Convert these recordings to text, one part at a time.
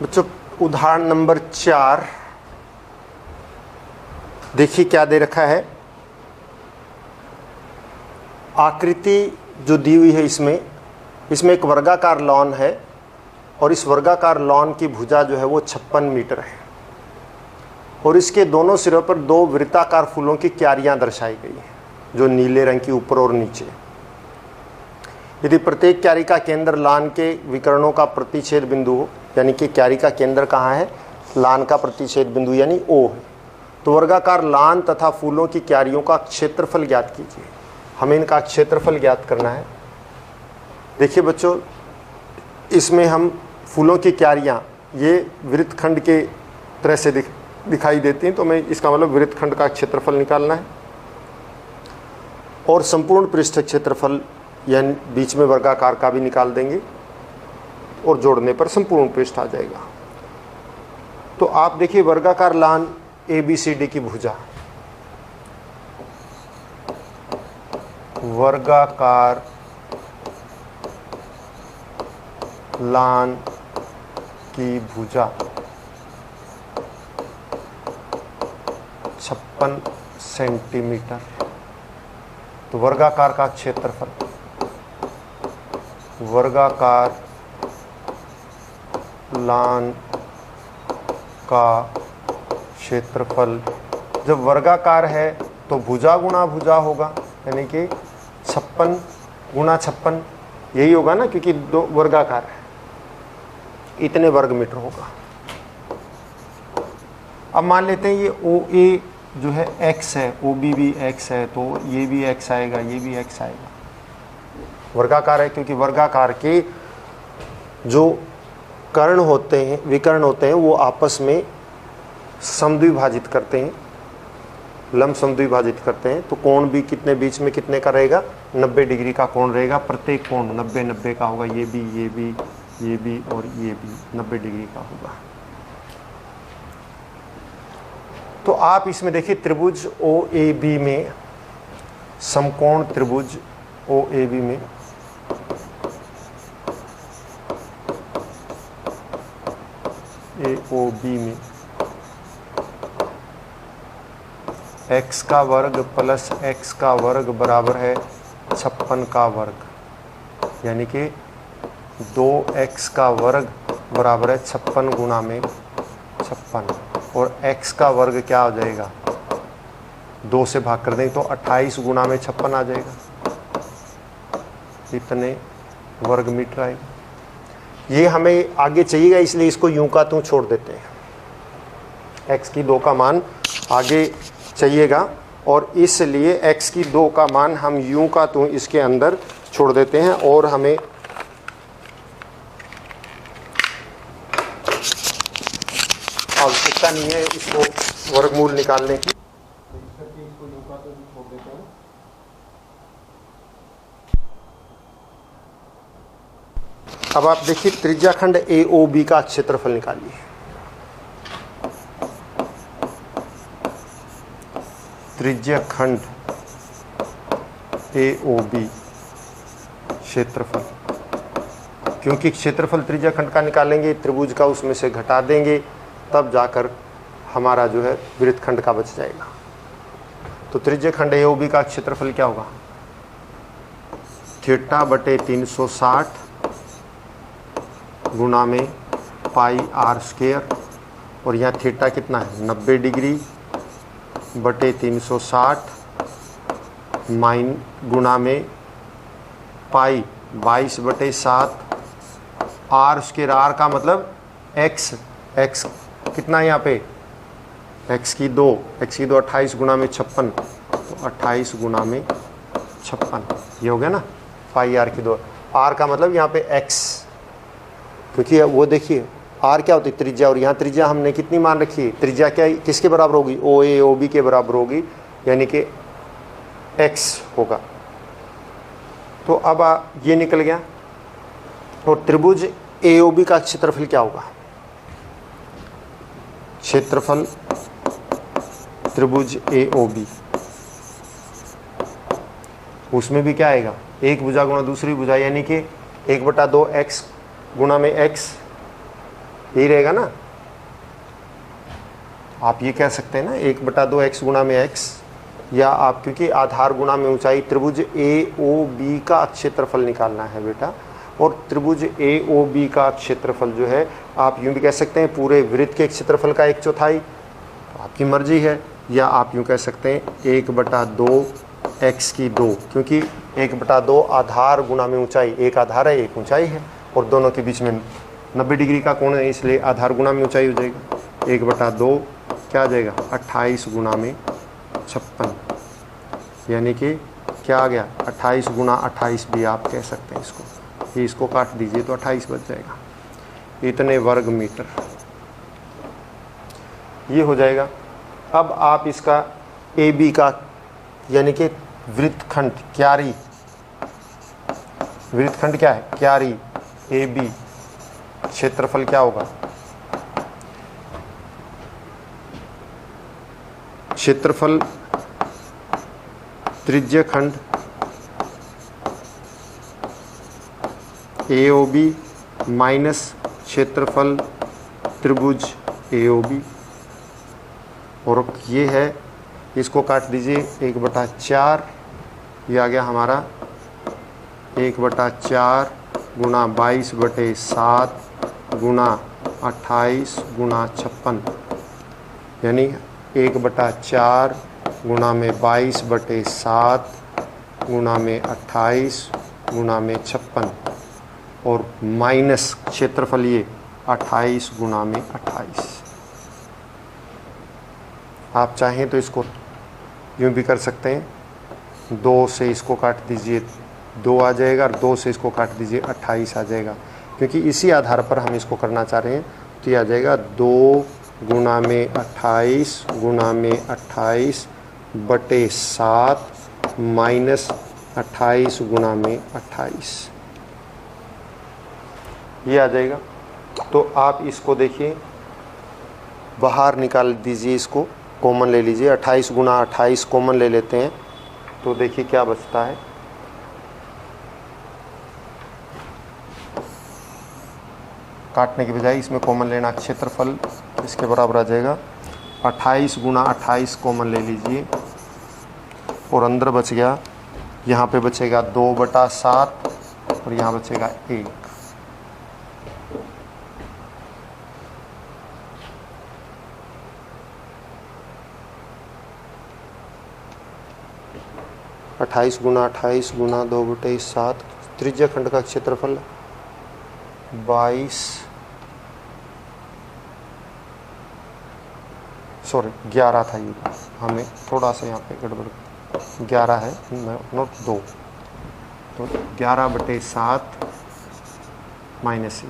बच्चों उदाहरण नंबर 4 देखिए क्या दे रखा है। आकृति जो दी हुई है इसमें एक वर्गाकार लॉन है और इस वर्गाकार लॉन की भुजा जो है वो 56 मीटर है और इसके दोनों सिरों पर 2 वृत्ताकार फूलों की क्यारियां दर्शाई गई हैं जो नीले रंग की ऊपर और नीचे। यदि प्रत्येक क्यारी का केंद्र लान के विकर्णों का प्रतिच्छेद बिंदु हो, यानी कि क्यारी का केंद्र कहाँ है, लान का प्रतिच्छेद बिंदु यानी ओ है, तो वर्गाकार लान तथा फूलों की क्यारियों का क्षेत्रफल ज्ञात कीजिए। हमें इनका क्षेत्रफल ज्ञात करना है। देखिए बच्चों, इसमें हम फूलों की क्यारियाँ ये वृत्तखंड के तरह से दिखाई देती हैं, तो हमें इसका मतलब वृत्तखंड का क्षेत्रफल निकालना है और संपूर्ण पृष्ठ क्षेत्रफल यानी बीच में वर्गाकार का भी निकाल देंगे और जोड़ने पर संपूर्ण पृष्ठ आ जाएगा। तो आप देखिए वर्गाकार लान ABCD की भुजा, वर्गाकार लान की भुजा 56 सेंटीमीटर। तो वर्गाकार का क्षेत्रफल, वर्गाकार लान का क्षेत्रफल, जब वर्गाकार है तो भुजा गुणा भुजा होगा, यानी कि 56 गुणा 56 यही होगा ना, क्योंकि 2 वर्गाकार है, इतने वर्ग मीटर होगा। अब मान लेते हैं ये OA जो है x है, OB भी x है, तो ये भी x आएगा, ये भी x आएगा। वर्गाकार है क्योंकि वर्गाकार के जो कर्ण होते हैं, विकर्ण होते हैं, वो आपस में समद्विभाजित करते हैं, लंब समद्विभाजित करते हैं। तो कोण भी कितने बीच में कितने का रहेगा, 90 डिग्री का कोण रहेगा। प्रत्येक कोण 90-90 का होगा। ये भी और ये भी 90 डिग्री का होगा। तो आप इसमें देखिए त्रिभुज OAB में, समकोण त्रिभुज OAB में AOB में x का वर्ग प्लस x का वर्ग बराबर है 56 का वर्ग, यानी कि 2x का वर्ग बराबर है 56 गुणा में 56 और x का वर्ग क्या हो जाएगा, 2 से भाग कर देंगे तो 28 गुणा में 56 आ जाएगा, इतने वर्ग मीटर आएगा। ये हमें आगे चाहिएगा, इसलिए इसको यूं का त्यों छोड़ देते हैं। x की 2 का मान आगे चाहिएगा और इसलिए x की 2 का मान हम यूं का त्यों इसके अंदर छोड़ देते हैं और हमें आवश्यकता नहीं है इसको वर्गमूल निकालने की। इसको यूं का त्यों छोड़ देते हैं। अब आप देखिए त्रिज्याखंड AOB का क्षेत्रफल निकालिए। त्रिज्याखंड AOB क्षेत्रफल, क्योंकि क्षेत्रफल त्रिज्याखंड का निकालेंगे, त्रिभुज का उसमें से घटा देंगे, तब जाकर हमारा जो है वृत्तखंड का बच जाएगा। तो त्रिज्याखंड AOB का क्षेत्रफल क्या होगा, θ/360 गुणा में πr² और यहाँ थीटा कितना है 90 डिग्री बटे 360 माइन गुणा में पाई 22/7 r²। r का मतलब x कितना है यहाँ पे, x की 2 28 गुणा में 56, तो 28 गुणा में 56 ये हो गया ना, πr²। r का मतलब यहाँ पे x, क्योंकि वो देखिए r क्या होती है, त्रिज्या, और यहाँ त्रिज्या हमने कितनी मान रखी है, त्रिज्या क्या किसके बराबर होगी, OAOB के बराबर होगी, यानी कि x होगा। तो अब ये निकल गया। और त्रिभुज AOB का क्षेत्रफल क्या होगा, क्षेत्रफल त्रिभुज AOB, उसमें भी क्या आएगा, एक भुजा गुणा दूसरी भुजा, यानी कि 1/2x गुणा में x यही रहेगा ना। आप ये कह सकते हैं ना 1/2 x गुणा में x, या आप क्योंकि आधार गुणा में ऊंचाई, त्रिभुज AOB का क्षेत्रफल निकालना है बेटा, और त्रिभुज AOB का क्षेत्रफल जो है आप यूँ भी कह सकते हैं पूरे वृत्त के क्षेत्रफल का 1/4, तो आपकी मर्जी है, या आप यूँ कह सकते हैं 1/2 x की 2, क्योंकि 1/2 आधार गुणा में ऊंचाई, एक आधार है एक ऊंचाई है और दोनों के बीच में 90 डिग्री का कोण है, इसलिए आधार गुणा में ऊंचाई हो जाएगा। 1/2 क्या आ जाएगा 28 गुणा में 56, यानी कि क्या आ गया 28 गुणा 28 भी आप कह सकते हैं इसको। ये इसको काट दीजिए तो 28 बच जाएगा, इतने वर्ग मीटर ये हो जाएगा। अब आप इसका AB का यानी कि वृत्तखंड क्यारी, वृत्तखंड क्या है क्यारी AB, क्षेत्रफल क्या होगा, क्षेत्रफल त्रिज्य खंड AOB माइनस क्षेत्रफल त्रिभुज AOB, और ये है, इसको काट दीजिए 1/4, ये आ गया हमारा 1/4 गुणा 22/7 गुणा 28 गुणा 56, यानी 1/4 गुणा में 22/7 गुणा में 28 गुणा में 56, और माइनस क्षेत्रफल ये 28 गुणा में 28। आप चाहें तो इसको यूँ भी कर सकते हैं, 2 से इसको काट दीजिए 2 आ जाएगा, और 2 से इसको काट दीजिए 28 आ जाएगा, क्योंकि इसी आधार पर हम इसको करना चाह रहे हैं। तो ये आ जाएगा 2 गुणा में 28 गुणा में 28/7 माइनस 28 गुणा में 28, ये आ जाएगा। तो आप इसको देखिए बाहर निकाल दीजिए, इसको कॉमन ले लीजिए, 28 गुणा 28 कॉमन ले लेते हैं, तो देखिए क्या बचता है, काटने के बजाय इसमें कॉमन लेना, क्षेत्रफल इसके बराबर आ जाएगा 28 गुणा 28 कॉमन ले लीजिए, और अंदर बच गया, यहाँ पे बचेगा 2/7 और यहाँ बचेगा 1। अट्ठाईस गुणा 2/7, त्रिज्या खंड का क्षेत्रफल 11 था, ये हमें थोड़ा सा यहाँ पे गड़बड़, 11 है नोट 2, तो 11/7 माइनस ये,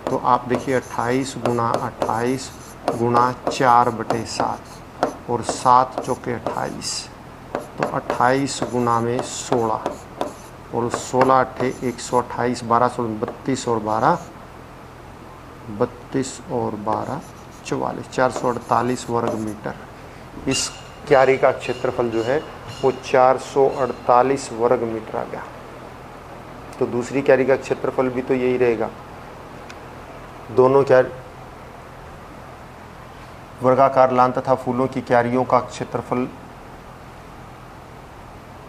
तो आप देखिए 28 गुणा 28 गुणा 4/7, और 7 चौके 28, तो 28 गुणा में 16, और 16 अट्ठे 128, 12 16 32 और 12 44, 448 वर्ग मीटर। इस क्यारी का क्षेत्रफल जो है वो 448 वर्ग मीटर आ गया। तो दूसरी क्यारी का क्षेत्रफल भी तो यही रहेगा, दोनों क्यारी वर्गाकार लान तथा फूलों की क्यारियों का क्षेत्रफल,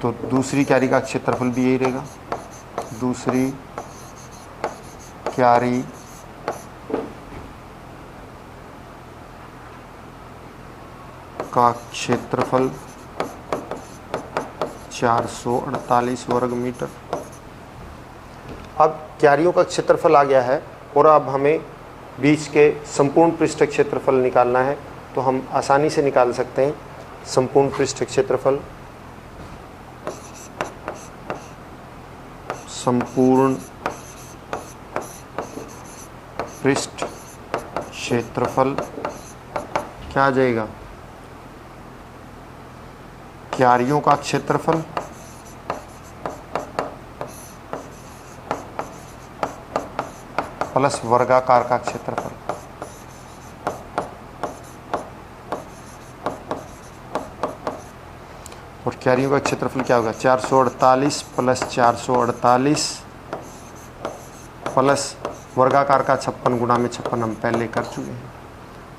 तो दूसरी क्यारी का क्षेत्रफल भी यही रहेगा। दूसरी क्यारी का क्षेत्रफल 448 वर्ग मीटर। अब क्यारियों का क्षेत्रफल आ गया है, और अब हमें बीच के संपूर्ण पृष्ठ क्षेत्रफल निकालना है, तो हम आसानी से निकाल सकते हैं संपूर्ण पृष्ठ क्षेत्रफल। संपूर्ण पृष्ठ क्षेत्रफल क्या आ जाएगा, क्यारियों का क्षेत्रफल प्लस वर्गाकार का क्षेत्रफल। और क्यारियों का क्षेत्रफल क्या होगा, 448 प्लस 448 प्लस वर्गाकार का 56 गुणा में 56 हम पहले कर चुके हैं।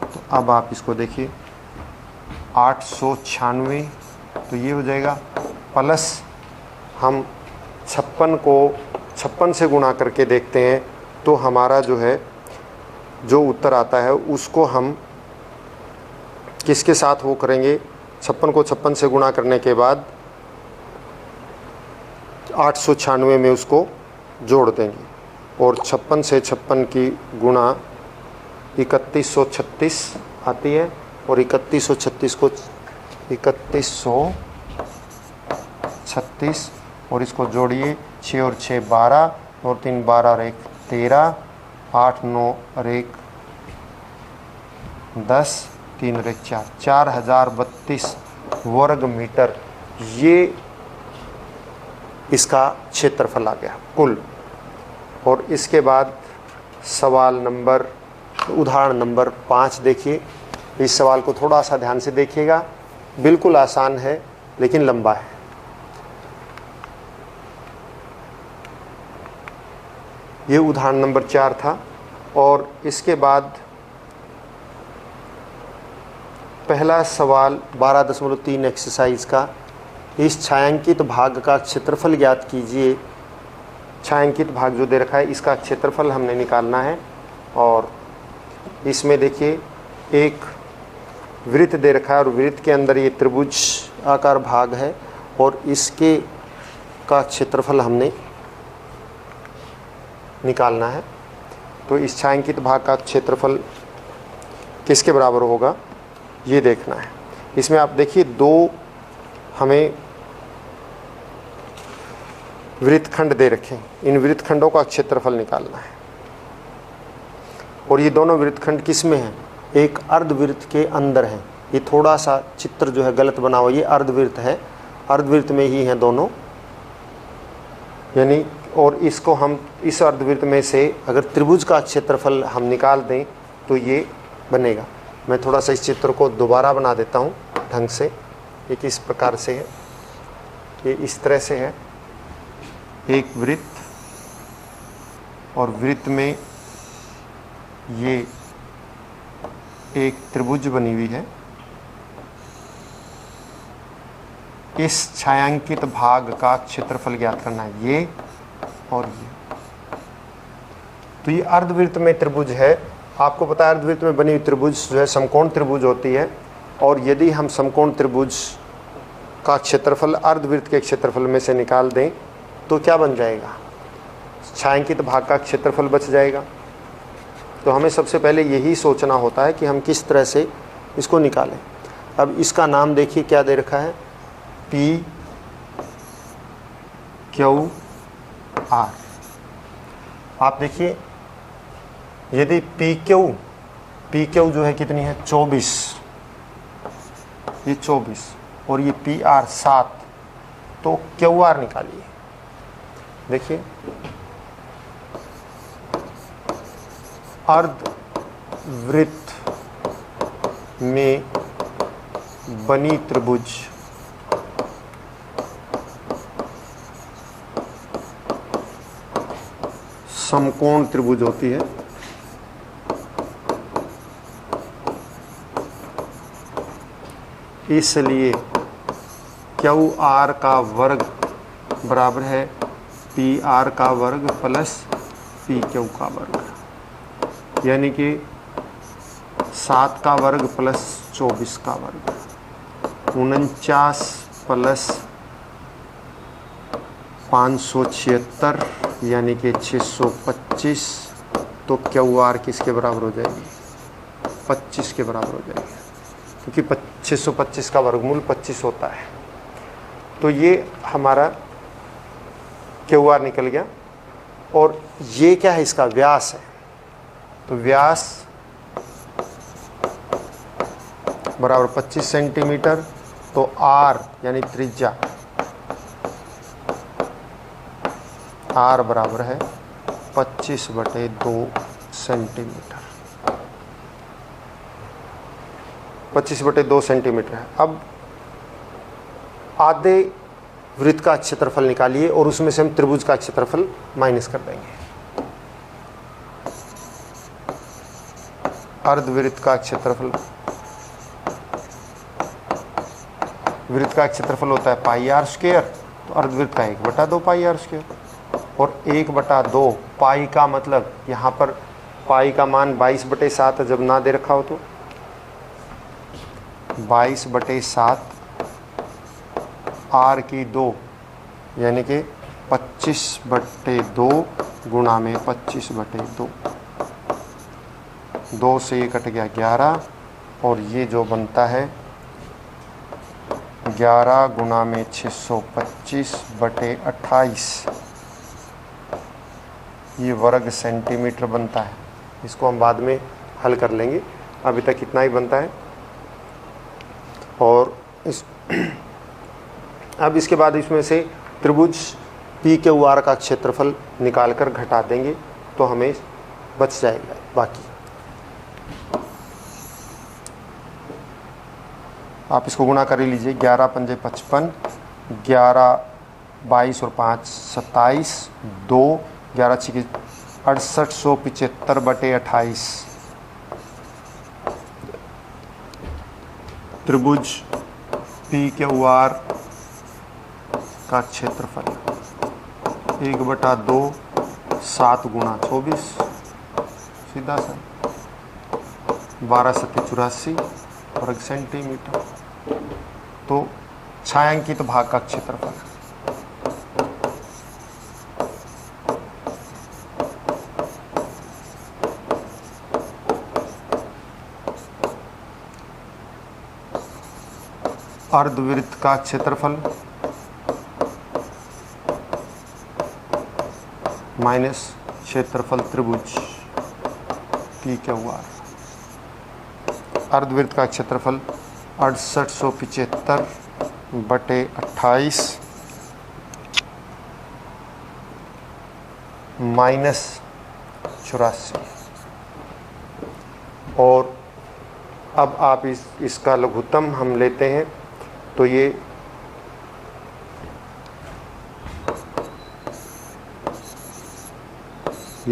तो अब आप इसको देखिए 896, तो ये हो जाएगा प्लस हम 56 को 56 से गुणा करके देखते हैं, तो हमारा जो है जो उत्तर आता है उसको हम किसके साथ वो करेंगे, 56 को 56 से गुणा करने के बाद 896 में उसको जोड़ देंगे और 56 से 56 की गुणा 3136 आती है और 3136 को 3136 और इसको जोड़िए 6 और 6 12 और 3 12 और 1 13 8 9 और 1 10 3 और 1 4 4032 वर्ग मीटर ये इसका क्षेत्रफल आ गया कुल। और इसके बाद सवाल नंबर उदाहरण नंबर 5 देखिए। इस सवाल को थोड़ा सा ध्यान से देखिएगा, बिल्कुल आसान है लेकिन लंबा है। ये उदाहरण नंबर 4 था और इसके बाद पहला सवाल 12.3 एक्सरसाइज का, इस छायांकित भाग का क्षेत्रफल ज्ञात कीजिए। छायांकित भाग जो दे रखा है इसका क्षेत्रफल हमने निकालना है। और इसमें देखिए एक वृत्त दे रखा है और वृत्त के अंदर ये त्रिभुज आकार भाग है और इसके का क्षेत्रफल हमने निकालना है। तो इस छायांकित भाग का क्षेत्रफल किसके बराबर होगा ये देखना है। इसमें आप देखिए दो हमें वृत्तखंड दे रखे हैं, इन वृत्तखंडों का क्षेत्रफल निकालना है। और ये दोनों वृत्तखंड किस में हैं, एक अर्धवृत्त के अंदर है। ये थोड़ा सा चित्र जो है गलत बना हुआ, ये अर्धवृत्त है, अर्धवृत्त में ही हैं दोनों यानी। और इसको हम इस अर्धवृत्त में से अगर त्रिभुज का क्षेत्रफल हम निकाल दें तो ये बनेगा। मैं थोड़ा सा इस चित्र को दोबारा बना देता हूँ ढंग से। ये किस प्रकार से है, ये इस तरह से है, एक वृत्त और वृत्त में ये एक त्रिभुज बनी हुई है। इस छायांकित भाग का क्षेत्रफल ज्ञात करना है, ये और ये। तो ये अर्धवृत्त में त्रिभुज है। आपको पता है अर्धवृत्त में बनी हुई त्रिभुज जो है समकोण त्रिभुज होती है। और यदि हम समकोण त्रिभुज का क्षेत्रफल अर्धवृत्त के क्षेत्रफल में से निकाल दें तो क्या बन जाएगा, छायांकित भाग का क्षेत्रफल बच जाएगा। तो हमें सबसे पहले यही सोचना होता है कि हम किस तरह से इसको निकालें। अब इसका नाम देखिए क्या दे रखा है, P Q R। आप देखिए यदि पी क्यू जो है कितनी है 24, ये 24 और ये PR 7, तो QR निकालिए। देखिए अर्धवृत्त में बनी त्रिभुज समकोण त्रिभुज होती है। इसलिए QR का वर्ग बराबर है PR का वर्ग प्लस PQ का वर्ग, यानी कि 7 का वर्ग प्लस 24 का वर्ग, 49 प्लस 576 यानी कि 625। तो QR किसके बराबर हो जाएगी, 25 के बराबर हो जाएगी, क्योंकि 625 का वर्गमूल 25 होता है। तो ये हमारा QR निकल गया। और ये क्या है, इसका व्यास है। तो व्यास बराबर 25 सेंटीमीटर। तो R यानी त्रिज्या R बराबर है 25/2 सेंटीमीटर। 25/2 सेंटीमीटर है। अब आधे वृत्त का क्षेत्रफल निकालिए और उसमें से हम त्रिभुज का क्षेत्रफल माइनस कर देंगे। अर्धवृत्त का क्षेत्रफल, वृत्त का क्षेत्रफल होता है पाई आर स्क्वायर, तो अर्धवृत्त का 1/2 पाई आर स्क्वायर, और 1/2 पाई का मतलब यहाँ पर पाई का मान 22/7 जब ना दे रखा हो तो 22/7 आर की 2 यानी कि 25/2 गुणा में 25/2, 2 से ये कट गया 11, और ये जो बनता है 11 गुणा में 625/28, ये वर्ग सेंटीमीटर बनता है। इसको हम बाद में हल कर लेंगे, अभी तक इतना ही बनता है। और अब इसके बाद इसमें से त्रिभुज पी क्यू आर का क्षेत्रफल निकाल कर घटा देंगे तो हमें बच जाएगा बाकी। आप इसको गुणा कर लीजिए, 11 पंजे 55, 11 22 और 5 27, 2 11 6 6875/28 त्रिभुज पी क्यू आर का क्षेत्रफल 1/2 7 गुणा 24, सीधा सा 12 7 84 वर्ग सेंटीमीटर। तो छायांकित भाग का क्षेत्रफल अर्धवृत्त का क्षेत्रफल माइनस क्षेत्रफल त्रिभुज पी क्यू आर। अर्धवृत्त का क्षेत्रफल 6875/28 माइनस 84। और अब आप इसका लघुत्तम हम लेते हैं तो ये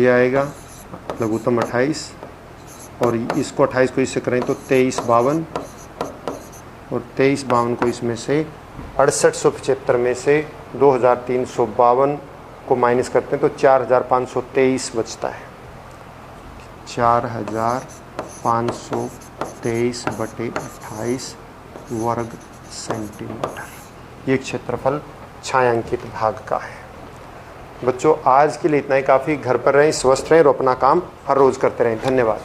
आएगा लघुत्तम 28, और इसको 28 को इससे करें तो 2352, और 2352 को इसमें से 6875 में से 2352 को माइनस करते हैं तो 4523 बचता है। 4523/28 वर्ग सेंटीमीटर, ये क्षेत्रफल छायांकित भाग का है। बच्चों आज के लिए इतना ही काफ़ी। घर पर रहें, स्वस्थ रहें और अपना काम हर रोज़ करते रहें। धन्यवाद।